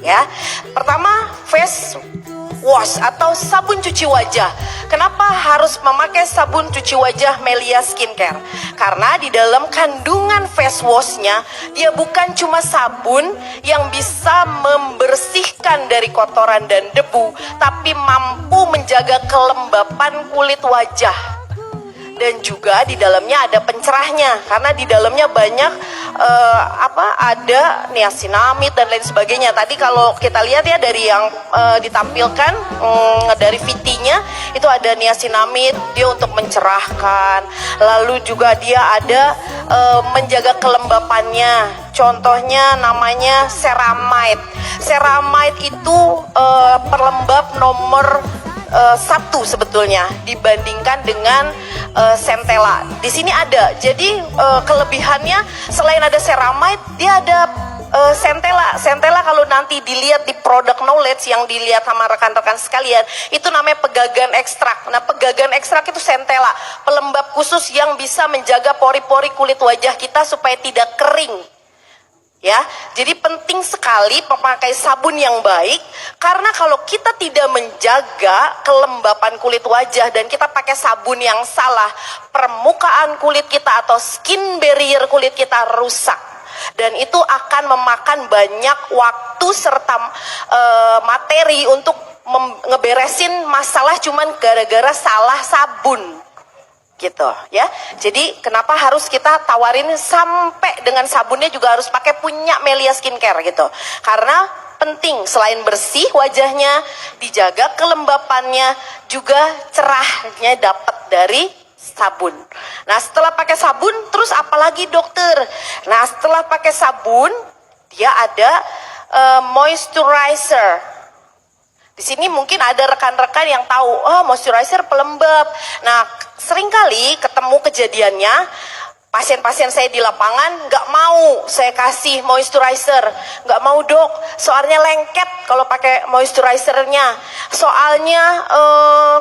Ya, pertama face wash atau sabun cuci wajah. Kenapa harus memakai sabun cuci wajah Melia Skincare? Karena di dalam kandungan face washnya, dia bukan cuma sabun yang bisa membersihkan dari kotoran dan debu, tapi mampu menjaga kelembapan kulit wajah. Dan juga di dalamnya ada pencerahnya, karena di dalamnya banyak ada niacinamide dan lain sebagainya. Tadi kalau kita lihat ya dari yang ditampilkan dari VT-nya itu ada niacinamide, dia untuk mencerahkan. Lalu juga dia ada menjaga kelembapannya. Contohnya namanya ceramide. Ceramide itu pelembab nomor satu sebetulnya dibandingkan dengan Centella. Di sini ada. Jadi kelebihannya selain ada ceramide, dia ada Centella. Centella kalau nanti dilihat di product knowledge yang dilihat sama rekan-rekan sekalian, itu namanya pegagan ekstrak. Nah, pegagan ekstrak itu Centella, pelembab khusus yang bisa menjaga pori-pori kulit wajah kita supaya tidak kering. Ya, jadi penting sekali memakai sabun yang baik, karena kalau kita tidak menjaga kelembapan kulit wajah dan kita pakai sabun yang salah, permukaan kulit kita atau skin barrier kulit kita rusak. Dan itu akan memakan banyak waktu serta materi untuk ngeberesin masalah cuman gara-gara salah sabun. Gitu ya. Jadi kenapa harus kita tawarin sampai dengan sabunnya juga harus pakai punya Melia Skincare gitu. Karena penting, selain bersih wajahnya, dijaga kelembapannya, juga cerahnya dapat dari sabun. Nah, setelah pakai sabun terus apalagi dokter? Nah, setelah pakai sabun dia ada moisturizer. Di sini mungkin ada rekan-rekan yang tahu, oh moisturizer pelembab. Nah, seringkali ketemu kejadiannya, pasien-pasien saya di lapangan nggak mau saya kasih moisturizer, nggak mau dok, soalnya lengket kalau pakai moisturizernya, soalnya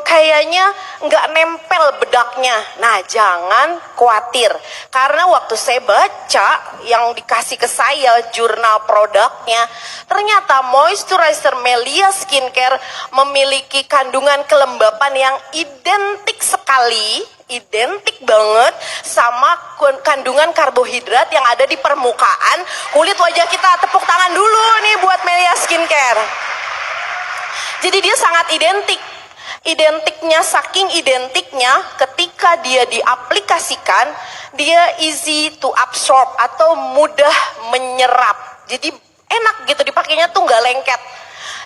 kayaknya nggak nempel bedaknya. Nah, jangan khawatir, karena waktu saya baca yang dikasih ke saya jurnal produknya, ternyata moisturizer Melia Skincare memiliki kandungan kelembapan yang identik sekali, identik banget sama kandungan karbohidrat yang ada di permukaan kulit wajah kita. Tepuk tangan dulu nih buat Melia Skincare. Jadi dia sangat identik. Identiknya, saking identiknya, ketika dia diaplikasikan, dia easy to absorb atau mudah menyerap. Jadi enak gitu dipakainya tuh nggak lengket,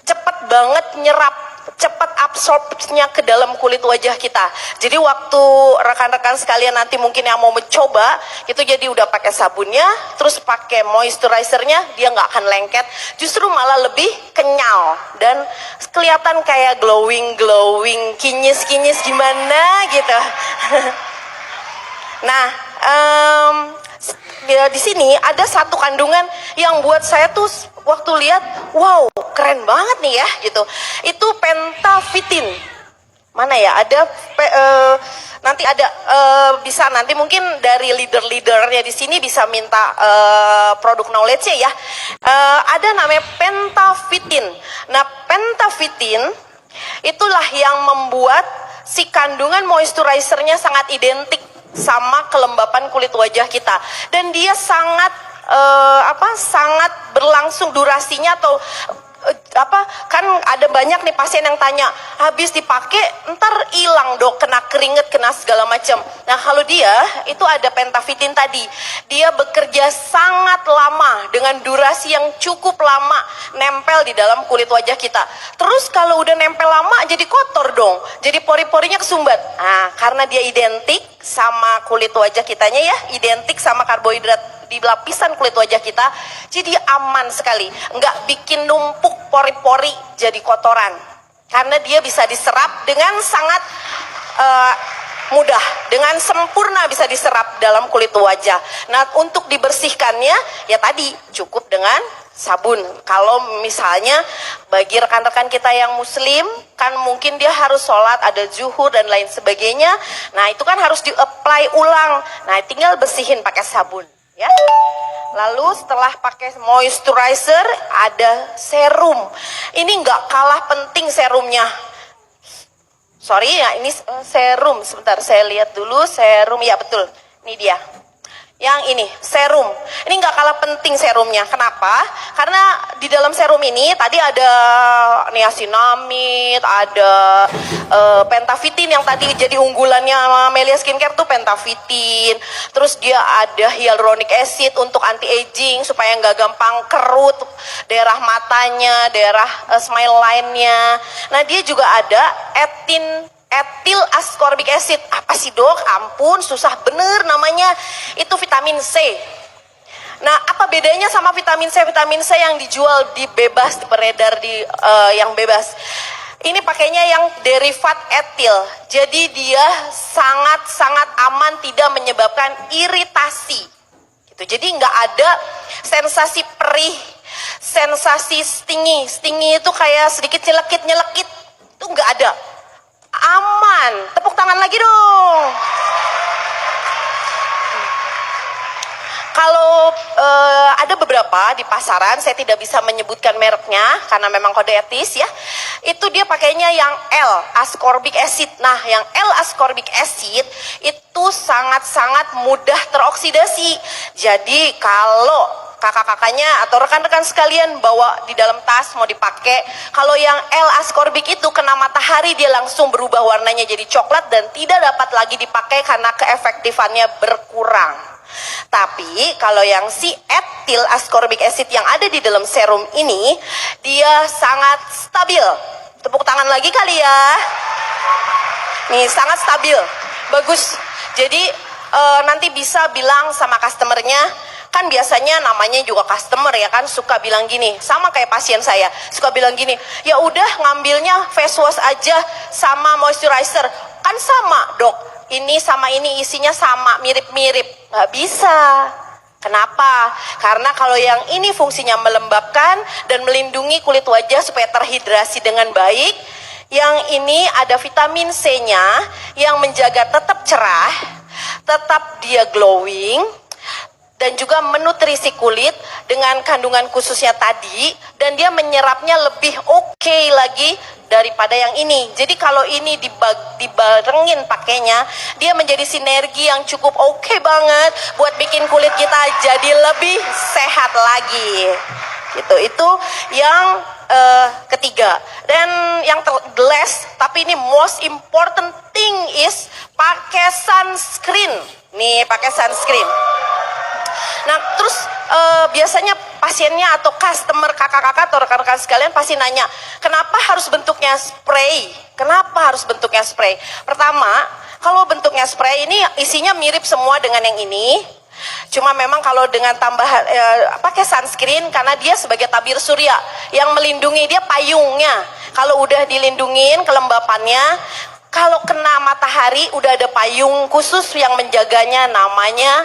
cepet banget nyerap, cepat absorpsinya ke dalam kulit wajah kita. Jadi waktu rekan-rekan sekalian nanti mungkin yang mau mencoba, itu jadi udah pakai sabunnya, terus pakai moisturizernya, dia nggak akan lengket, justru malah lebih kenyal dan kelihatan kayak glowing, kinyis gimana gitu. Nah, ya di sini ada satu kandungan yang buat saya tuh waktu lihat, wow, keren banget nih ya gitu. Itu pentavitin. Mana ya? Ada nanti ada bisa nanti mungkin dari leader-leadernya di sini bisa minta produk knowledge-nya ya. Ada namanya pentavitin. Nah, pentavitin itulah yang membuat si kandungan moisturizernya sangat identik sama kelembapan kulit wajah kita, dan dia sangat sangat berlangsung durasinya atau kan ada banyak nih pasien yang tanya, habis dipakai ntar hilang dok, kena keringet, kena segala macam. Nah, kalau dia itu ada pentavitin tadi, dia bekerja sangat lama dengan durasi yang cukup lama nempel di dalam kulit wajah kita. Terus kalau udah nempel lama jadi kotor dong, jadi pori-porinya kesumbat. Nah, karena dia identik sama kulit wajah kitanya ya, identik sama karbohidrat di lapisan kulit wajah kita, jadi aman sekali, nggak bikin numpuk pori-pori jadi kotoran, karena dia bisa diserap dengan sangat mudah, dengan sempurna bisa diserap dalam kulit wajah. Nah, untuk dibersihkannya ya tadi cukup dengan sabun. Kalau misalnya bagi rekan-rekan kita yang muslim, kan mungkin dia harus sholat, ada zuhur dan lain sebagainya, nah itu kan harus di-apply ulang, nah tinggal bersihin pakai sabun ya. Lalu setelah pakai moisturizer ada serum. Ini nggak kalah penting serumnya. Sorry ya, ini serum. Sebentar saya lihat dulu serum. Ya betul, ini dia. Yang ini serum, ini nggak kalah penting serumnya. Kenapa? Karena di dalam serum ini tadi ada niacinamide, ada pentavitin yang tadi jadi unggulannya Melia Skincare tuh pentavitin. Terus dia ada hyaluronic acid untuk anti aging supaya nggak gampang kerut daerah matanya, daerah smile line-nya. Nah dia juga ada etil ascorbic acid. Apa sih dok? Ampun, susah bener namanya. Itu vitamin C. Nah, apa bedanya sama vitamin C? Vitamin C yang dijual di bebas, beredar di yang bebas. Ini pakainya yang derivat etil. Jadi dia sangat-sangat aman, tidak menyebabkan iritasi. Gitu. Jadi nggak ada sensasi perih, sensasi stingy. Stingy itu kayak sedikit nyelekit. Itu nggak ada. Aman. Tepuk tangan lagi dong. Kalau ada beberapa di pasaran, saya tidak bisa menyebutkan mereknya karena memang kode etis ya. Itu dia pakainya yang L ascorbic acid. Nah, yang L ascorbic acid itu sangat-sangat mudah teroksidasi. Jadi kalau kakak-kakaknya atau rekan-rekan sekalian bawa di dalam tas mau dipakai, kalau yang L ascorbic itu kena matahari dia langsung berubah warnanya jadi coklat dan tidak dapat lagi dipakai karena keefektifannya berkurang. Tapi kalau yang si etil ascorbic acid yang ada di dalam serum ini, dia sangat stabil. Tepuk tangan lagi kali ya. Nih, sangat stabil. Bagus. Jadi nanti bisa bilang sama customernya, kan biasanya namanya juga customer ya kan, suka bilang gini, sama kayak pasien saya, suka bilang gini, ya udah ngambilnya face wash aja sama moisturizer. Kan sama dok, ini sama ini isinya sama, mirip-mirip. Nggak bisa. Kenapa? Karena kalau yang ini fungsinya melembabkan dan melindungi kulit wajah supaya terhidrasi dengan baik. Yang ini ada vitamin C-nya yang menjaga tetap cerah, tetap dia glowing, dan juga menutrisi kulit dengan kandungan khususnya tadi, dan dia menyerapnya lebih oke lagi daripada yang ini. Jadi kalau ini dibarengin pakainya, dia menjadi sinergi yang cukup oke banget buat bikin kulit kita jadi lebih sehat lagi. Gitu. Itu yang ketiga. Dan yang the last, tapi ini most important thing is pakai sunscreen. Nih, pakai sunscreen. Nah, terus biasanya pasiennya atau customer kakak-kakak atau rekan-rekan sekalian pasti nanya, kenapa harus bentuknya spray? Kenapa harus bentuknya spray? Pertama, kalau bentuknya spray ini isinya mirip semua dengan yang ini. Cuma memang kalau dengan tambahan pakai sunscreen karena dia sebagai tabir surya yang melindungi, dia payungnya. Kalau udah dilindungin kelembapannya, kalau kena matahari udah ada payung khusus yang menjaganya, namanya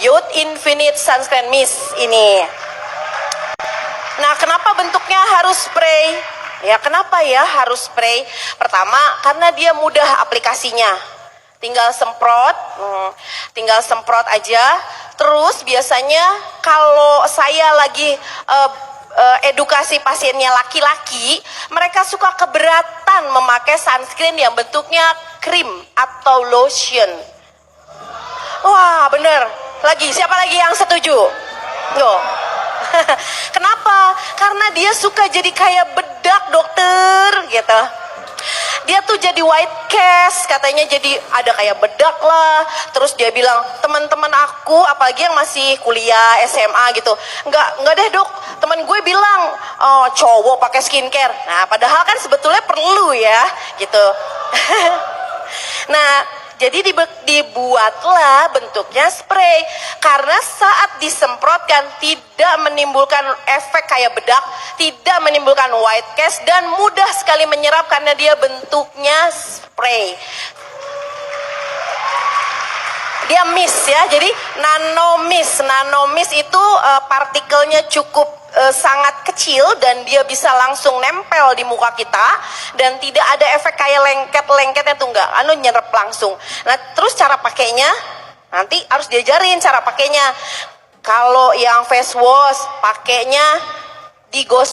Youth Infinite Sunscreen Mist ini. Nah, kenapa bentuknya harus spray? Ya, kenapa ya harus spray? Pertama, karena dia mudah aplikasinya. Tinggal semprot aja. Terus biasanya kalau saya lagi edukasi pasiennya laki-laki, mereka suka keberatan memakai sunscreen yang bentuknya krim atau lotion. Wah, bener. Lagi, siapa lagi yang setuju? Yo. Kenapa? Karena dia suka jadi kayak bedak, dokter, gitu. Dia tuh jadi white cast, katanya jadi ada kayak bedak lah. Terus dia bilang, teman-teman aku, apalagi yang masih kuliah, SMA gitu, enggak deh dok, teman gue bilang, oh, cowok pakai skincare. Nah, padahal kan sebetulnya perlu ya, gitu. Nah, jadi dibuatlah bentuknya spray. Karena saat disemprotkan tidak menimbulkan efek kayak bedak, tidak menimbulkan white cast, dan mudah sekali menyerap karena dia bentuknya spray. Dia mist ya, jadi nano mist itu partikelnya cukup sangat kecil dan dia bisa langsung nempel di muka kita dan tidak ada efek kayak lengket-lengketnya tuh, enggak, nyerap langsung. Nah, terus cara pakainya nanti harus diajarin cara pakainya. Kalau yang face wash pakainya digosok